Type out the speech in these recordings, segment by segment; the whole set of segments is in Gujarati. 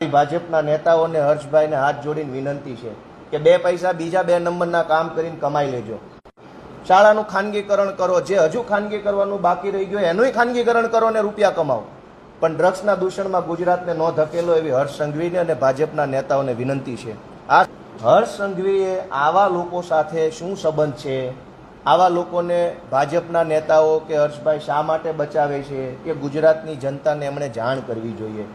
ભાજપના નેતાઓને હર્ષભાઈને હાથ જોડીને વિનંતી છે કે 2 પૈસા બીજા 2 નંબરના કામ કરીને કમાઈ લેજો. શાળાનું ખાનગીકરણ કરો, જે હજુ ખાનગી કરવાનું બાકી રહી ગયું એનું ખાનગીકરણ કરો ને રૂપિયા કમાવો, પણ ડ્રગ્સના દૂષણમાં ગુજરાતને ન ધકેલો એવી હર્ષ સંઘવીને અને ભાજપના નેતાઓને વિનંતી છે. આ હર્ષ સંઘવીએ આવા લોકો સાથે શું સંબંધ છે, આવા લોકોને ભાજપના નેતાઓ કે હર્ષભાઈ શા માટે બચાવે છે કે ગુજરાતની જનતાને એમણે જાણ કરવી જોઈએ.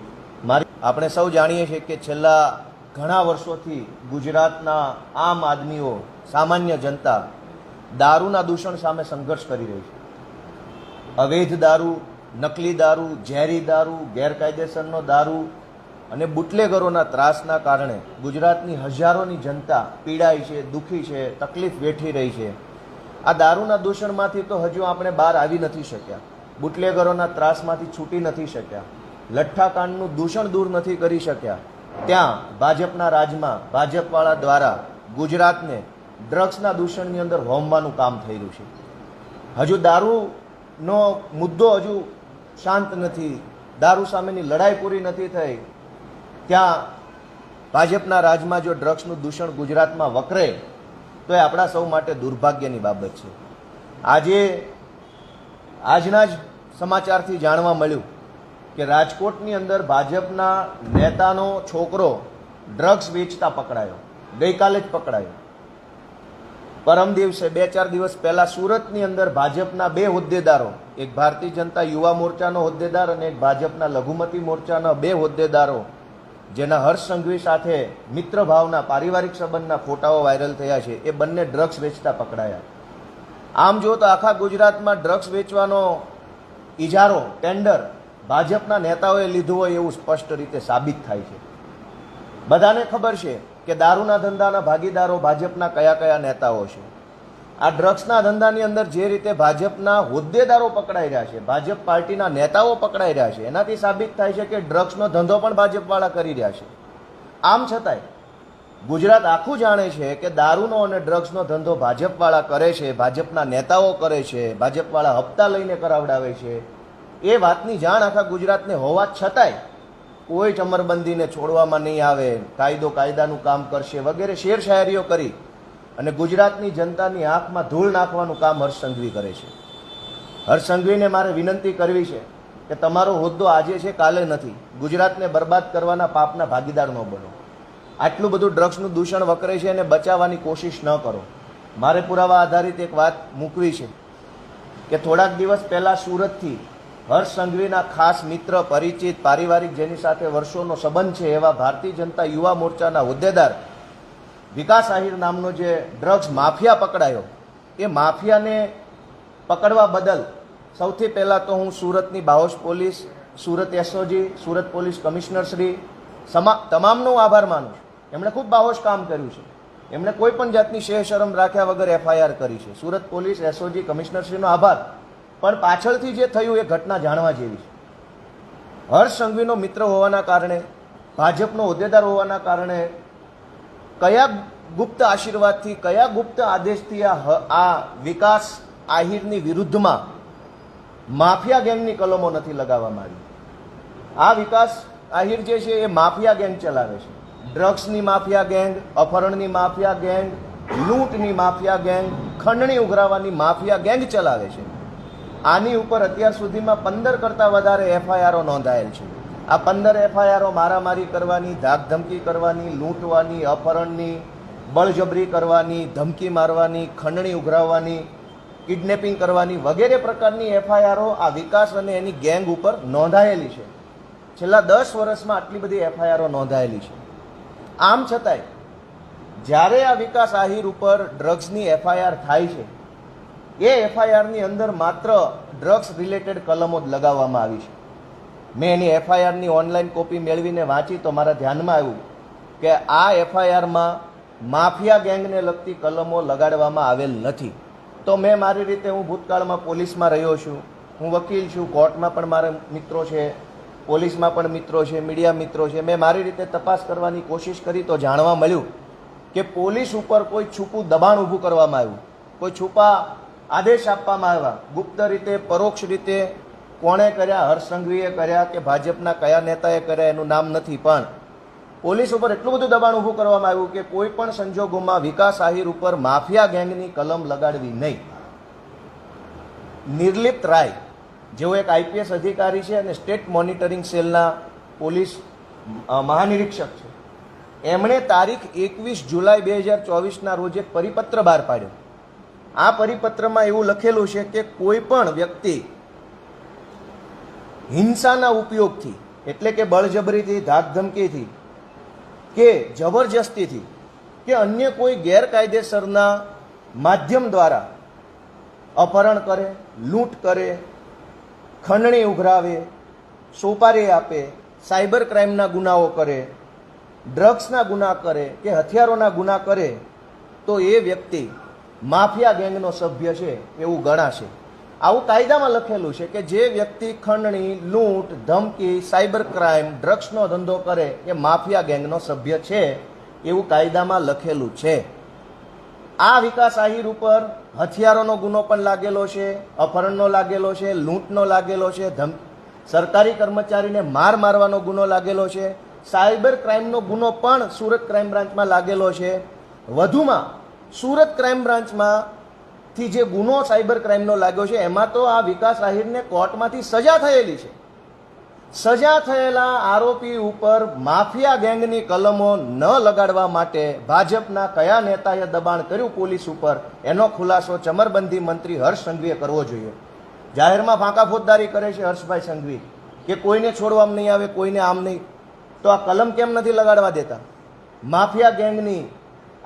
આપણે સૌ જાણીએ છીએ કે છેલ્લા ઘણા વર્ષોથી ગુજરાતના આમ આદમીઓ, સામાન્ય જનતા દારૂના દૂષણ સામે સંઘર્ષ કરી રહી છે. અવૈધ દારૂ, નકલી દારૂ, ઝેરી દારૂ, ગેરકાયદેસરનો દારૂ અને બુટલેગરોના ત્રાસના કારણે ગુજરાતની હજારોની જનતા પીડાય છે, દુઃખી છે, તકલીફ વેઠી રહી છે. આ દારૂના દૂષણમાંથી તો હજુ આપણે બહાર આવી નથી શક્યા, બુટલેગરોના ત્રાસમાંથી છૂટી નથી શક્યા, લઠ્ઠાકાંડનું દૂષણ દૂર નથી કરી શક્યા. ત્યાં ભાજપના રાજમાં ભાજપવાળા દ્વારા ગુજરાતને ડ્રગ્સના દૂષણની અંદર હોમવાનું કામ થઈ રહ્યું છે. હજુ દારૂનો મુદ્દો હજુ શાંત નથી, દારૂ સામેની લડાઈ પૂરી નથી થઈ. ત્યાં ભાજપના રાજમાં જો ડ્રગ્સનું દૂષણ ગુજરાતમાં વકરે તો એ આપણા સૌ માટે દુર્ભાગ્યની બાબત છે. આજના જ સમાચારથી જાણવા મળ્યું કે રાજકોટની અંદર ભાજપના નેતાનો છોકરો ડ્રગ્સ વેચતા પકડાયો, ગઈકાલે જ પકડાયો. પરમ દિવસે 2-4 દિવસ પહેલા સુરતની અંદર ભાજપના 2 હોદ્દેદારો, એક ભારતીય જનતા યુવા મોરચાનો હોદ્દેદાર અને એક ભાજપના લઘુમતી મોરચાના 2 હોદ્દેદારો, જેના હર્ષ સંઘવી સાથે મિત્ર ભાવના પારિવારિક સંબંધના ફોટાઓ વાયરલ થયા છે, એ બંને ડ્રગ્સ વેચતા પકડાયા. આમ જો તો આખા ગુજરાતમાં ડ્રગ્સ વેચવાનો ઇજારો, ટેન્ડર ભાજપના નેતાઓએ લીધું હોય એવું સ્પષ્ટ રીતે સાબિત થાય છે. બધાને ખબર છે કે દારૂના ધંધાના ભાગીદારો ભાજપના કયા કયા નેતાઓ છે. આ ડ્રગ્સના ધંધાની અંદર જે રીતે ભાજપના હોદ્દેદારો પકડાઈ રહ્યા છે, ભાજપ પાર્ટીના નેતાઓ પકડાઈ રહ્યા છે, એનાથી સાબિત થાય છે કે ડ્રગ્સનો ધંધો પણ ભાજપવાળા કરી રહ્યા છે. આમ છતાંય ગુજરાત આખું જાણે છે કે દારૂનો અને ડ્રગ્સનો ધંધો ભાજપવાળા કરે છે, ભાજપના નેતાઓ કરે છે, ભાજપવાળા હપ્તા લઈને કરાવડાવે છે. એ વાતની જાણ આખા ગુજરાતને હોવા છતાંય કોઈ ચમરબંધીને છોડવામાં નહીં આવે, કાયદાનું કામ કરશે વગેરે શેર શાયરીઓ કરી અને ગુજરાતની જનતાની આંખમાં ધૂળ નાખવાનું કામ હર્ષ સંઘવી કરે છે. હર્ષ સંઘવીને મારે વિનંતી કરવી છે કે તમારો હોદ્દો આજે છે, કાલે નથી. ગુજરાતને બરબાદ કરવાના પાપના ભાગીદાર ન બનો. આટલું બધું ડ્રગ્સનું દૂષણ વકરે છે અને બચાવવાની કોશિશ ન કરો. મારે પુરાવા આધારિત એક વાત મૂકવી છે કે થોડાક દિવસ પહેલાં સુરતથી હર્ષ સંઘવીના ખાસ મિત્ર, પરિચિત, પારિવારિક, જેની સાથે વર્ષોનો સંબંધ છે એવા ભારતીય જનતા યુવા મોરચાના હોદ્દેદાર વિકાસ આહિર નામનો જે ડ્રગ્સ માફિયા પકડાયો, એ માફિયાને પકડવા બદલ સૌથી પહેલાં તો હું સુરતની બાહોશ police, Surat SOG, Surat police commissioner Shri તમામનો આભાર માનું છું. એમણે ખૂબ બાહોશ કામ કર્યું છે. એમણે કોઈ પણ જાતની શેહ શરમ રાખ્યા વગર એફઆઈઆર કરી છે. સુરત પોલીસ, એસઓજી, કમિશનરશ્રીનો આભાર. પણ પાછળથી જે થયું એ ઘટના જાણવા જેવી છે. હર્ષ સંઘવીનો મિત્ર હોવાના કારણે, ભાજપનો હોદ્દેદાર હોવાના કારણે કયા ગુપ્ત આશીર્વાદથી, કયા ગુપ્ત આદેશથી આ વિકાસ આહિરની વિરુદ્ધમાં માફિયા ગેંગની કલમો નથી લગાવવામાં આવી. આ વિકાસ આહિર જે છે એ માફિયા ગેંગ ચલાવે છે. ડ્રગ્સની માફિયા ગેંગ, અપહરણની માફિયા ગેંગ, લૂંટની માફિયા ગેંગ, ખંડણી ઉઘરાવવાની માફિયા ગેંગ ચલાવે છે. આની ઉપર અત્યાર સુધીમાં 15 કરતાં વધારે એફઆઈઆરો નોંધાયેલ છે. આ 15 એફઆઈઆરો મારામારી કરવાની, ધાકધમકી કરવાની, લૂંટવાની, અપહરણની, બળજબરી કરવાની, ધમકી મારવાની, ખંડણી ઉઘરાવવાની, કિડનેપિંગ કરવાની વગેરે પ્રકારની એફઆઈઆરો આ વિકાસ અને એની ગેંગ ઉપર નોંધાયેલી છે. છેલ્લા 10 વર્ષમાં આટલી બધી એફઆઈઆરો નોંધાયેલી છે. આમ છતાંય જ્યારે આ વિકાસ આહિર ઉપર ડ્રગ્સની એફઆઈઆર થાય છે, એ એફઆઈઆરની અંદર માત્ર ડ્રગ્સ રિલેટેડ કલમો જ લગાવવામાં આવી છે. મેં એની એફઆઈઆરની ઓનલાઈન કોપી મેળવીને વાંચી તો મારા ધ્યાનમાં આવ્યું કે આ એફઆઈઆરમાં માફિયા ગેંગને લગતી કલમો લગાડવામાં આવેલ નથી. તો મેં મારી રીતે, હું ભૂતકાળમાં પોલીસમાં રહ્યો છું, હું વકીલ છું, કોર્ટમાં પણ મારા મિત્રો છે, પોલીસમાં પણ મિત્રો છે, મીડિયા મિત્રો છે. મેં મારી રીતે તપાસ કરવાની કોશિશ કરી તો જાણવા મળ્યું કે પોલીસ ઉપર કોઈ છૂપું દબાણ ઊભું કરવામાં આવ્યું, કોઈ છુપા આદેશ આપવામાં આવ્યા, ગુપ્ત રીતે, પરોક્ષ રીતે કોણે કર્યા, હર્ષ સંઘવીએ કર્યા કે ભાજપના કયા નેતાએ કર્યા એનું નામ નથી, પણ પોલીસ ઉપર એટલું બધું દબાણ ઊભું કરવામાં આવ્યું કે કોઈ પણ સંજોગોમાં વિકાસ આહિર ઉપર માફિયા ગેંગની કલમ લગાડવી નહીં. નિર્લિપ્ત રાય જેઓ એક આઈપીએસ અધિકારી છે અને સ્ટેટ મોનિટરિંગ સેલના પોલીસ મહાનિરીક્ષક છે, એમણે તારીખ 21 જુલાઈ 2024ના રોજ એક પરિપત્ર બહાર પાડ્યો. આ પરિપત્રમાં એવું લખેલું છે કે કોઈ પણ વ્યક્તિ હિંસાના ઉપયોગથી એટલે કે બળજબરીથી, ધાકધમકીથી કે જબરજસ્તીથી કે અન્ય કોઈ ગેરકાયદેસરના માધ્યમ દ્વારા અપહરણ કરે, લૂંટ કરે, ખંડણી ઉઘરાવે, સોપારી આપે, સાયબર ક્રાઇમના ગુનાઓ કરે, ડ્રગ્સના ગુના કરે કે હથિયારોના ગુના કરે તો એ વ્યક્તિ માફિયા ગેંગનો સભ્ય છે એવું ગણાશે. આવું કાયદામાં લખેલું છે કે જે વ્યક્તિ ખંડણી, લૂંટ, ધમકી, સાયબર ક્રાઇમ, ડ્રગ્સનો ધંધો કરે એ માફિયા ગેંગનો સભ્ય છે એવું કાયદામાં લખેલું છે. આ વિકાસ આહિર ઉપર હથિયારોનો ગુનો પણ લાગેલો છે, અપહરણનો લાગેલો છે, લૂંટનો લાગેલો છે, સરકારી કર્મચારીને મારવાનો ગુનો લાગેલો છે, સાયબર ક્રાઇમનો ગુનો પણ સુરત ક્રાઇમ બ્રાન્ચમાં લાગેલો છે. વધુમાં સુરત ક્રાઇમ બ્રાન્ચમાંથી જે ગુનો સાયબર ક્રાઇમનો લાગ્યો છે એમાં તો આ વિકાસ આહિરને કોર્ટમાંથી સજા થયેલી છે. સજા થયેલા આરોપી ઉપર માફિયા ગેંગની કલમો ન લગાડવા માટે ભાજપના કયા નેતાએ દબાણ કર્યું પોલીસ ઉપર, એનો ખુલાસો ચમરબંધી મંત્રી હર્ષ સંઘવીએ કરવો જોઈએ. જાહેરમાં ફાંકા ફોજદારી કરે છે હર્ષભાઈ સંઘવી કે કોઈને છોડવામાં નહીં આવે, કોઈને આમ નહીં, તો આ કલમ કેમ નથી લગાડવા દેતા? માફિયા ગેંગની,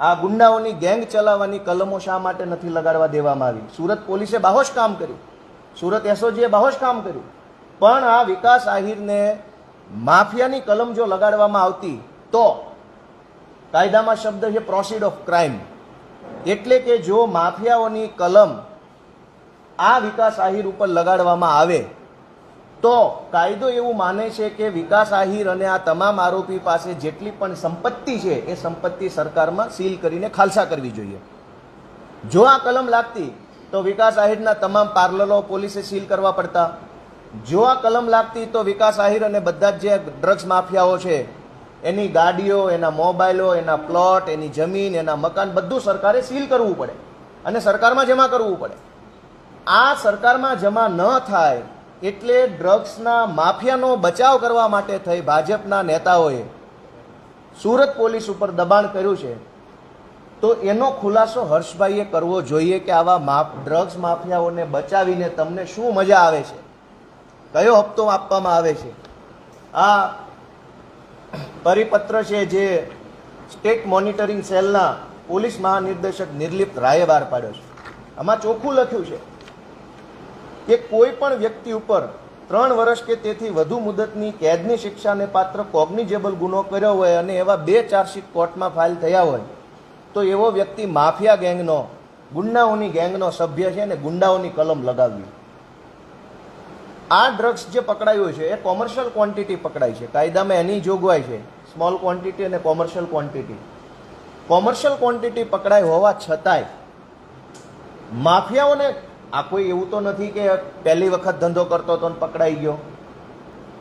આ ગુંડાઓની ગેંગ ચલાવવાની કલમો શા માટે નથી લગાડવા દેવામાં આવી? સુરત પોલીસે બાહોશ કામ કર્યું, સુરત એસઓજીએ બાહોશ કામ કર્યું, પણ આ વિકાસ આહિરને માફિયાની કલમ જો લગાડવામાં આવતી તો કાયદામાં શબ્દ છે પ્રોસીડ ઓફ ક્રાઇમ, એટલે કે જો માફિયાઓની કલમ આ વિકાસ આહિર ઉપર લગાડવામાં આવે તો કાયદો એવું માને છે કે વિકાસ આહિર અને આ તમામ આરોપી પાસે જેટલી પણ સંપત્તિ છે એ સંપત્તિ સરકારમાં સીલ કરીને ખાલસા કરવી જોઈએ. જો આ કલમ લાગતી તો વિકાસ આહિરના તમામ પાર્લરો પોલીસે સીલ કરવા પડતા. જો આ કલમ લાગતી તો વિકાસ આહિર અને બધા જ જે ડ્રગ્સ માફિયાઓ છે એની ગાડીઓ, એના મોબાઈલો, એના પ્લોટ, એની જમીન, એના મકાન બધું સરકારે સીલ કરવું પડે અને સરકારમાં જમા કરવું પડે. આ સરકારમાં જમા ન થાય એટલે ડ્રગ્સના માફિયાનો બચાવ કરવા માટે થઈ ભાજપના નેતાઓએ સુરત પોલીસ ઉપર દબાણ કર્યું છે. તો એનો ખુલાસો હર્ષભાઈએ કરવો જોઈએ કે આવા ડ્રગ્સ માફિયાઓને બચાવીને તમને શું મજા આવે છે, કયો હપ્તો આપવામાં આવે છે. આ પરિપત્ર છે જે સ્ટેટ મોનિટરિંગ સેલના પોલીસ મહાનિર્દેશક નિર્લિપ્ત રાયે બહાર પાડ્યો છે. આમાં ચોખ્ખું લખ્યું છે કે કોઈ પણ વ્યક્તિ ઉપર 3 વર્ષ કે તેથી વધુ મુદતની કેદની શિક્ષાને પાત્ર કોગ્નિઝેબલ ગુનો કર્યો હોય અને એવા 2 ચાર્જશીટ કોર્ટમાં ફાઇલ થયા હોય તો એવો વ્યક્તિ માફિયા ગેંગનો, ગુંડાઓની ગેંગનો સભ્ય છે અને ગુંડાઓની કલમ લગાવવી. આ ડ્રગ્સ જે પકડાયું છે એ કોમર્શિયલ ક્વોન્ટિટી પકડાય છે. કાયદામાં એની જોગવાઈ છે સ્મોલ ક્વોન્ટિટી અને કોમર્શિયલ ક્વોન્ટિટી. કોમર્શિયલ ક્વોન્ટિટી પકડાય હોવા છતાંય માફિયાઓને, આ કોઈ એવું તો નથી કે પહેલી વખત ધંધો કરતો હતો ને પકડાઈ ગયો.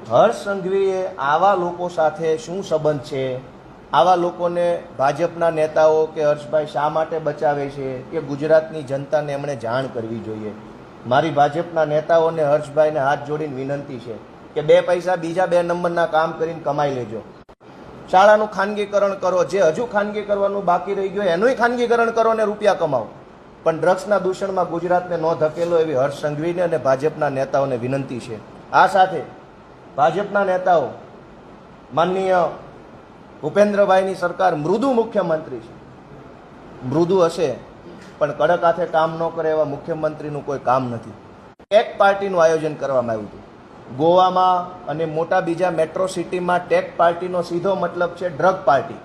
હર્ષ સંઘવીએ આવા લોકો સાથે શું સંબંધ છે, આવા લોકોને ભાજપના નેતાઓ કે હર્ષભાઈ શા માટે બચાવે છે કે ગુજરાતની જનતાને એમણે જાણ કરવી જોઈએ. મારી ભાજપના નેતાઓને હર્ષભાઈને હાથ જોડીને વિનંતી છે કે 2 પૈસા બીજા 2 નંબરના કામ કરીને કમાઈ લેજો. શાળાનું ખાનગીકરણ કરો, જે હજુ ખાનગી કરવાનું બાકી રહી ગયું એનું ખાનગીકરણ કરો ને રૂપિયા કમાવો, પણ ડ્રગ્સના દૂષણમાં ગુજરાતને ન ધકેલો એવી હર્ષ સંઘવીને અને ભાજપના નેતાઓને વિનંતી છે. આ સાથે ભાજપના નેતાઓ, માનનીય ભૂપેન્દ્રભાઈની સરકાર મૃદુ મુખ્યમંત્રી છે. મૃદુ હશે પણ કડક હાથે કામ ન કરે એવા મુખ્યમંત્રીનું કોઈ કામ નથી. ટેક પાર્ટીનું આયોજન કરવામાં આવ્યું હતું ગોવામાં અને મોટા બીજા મેટ્રો સિટીમાં. ટેક પાર્ટીનો સીધો મતલબ છે ડ્રગ પાર્ટી.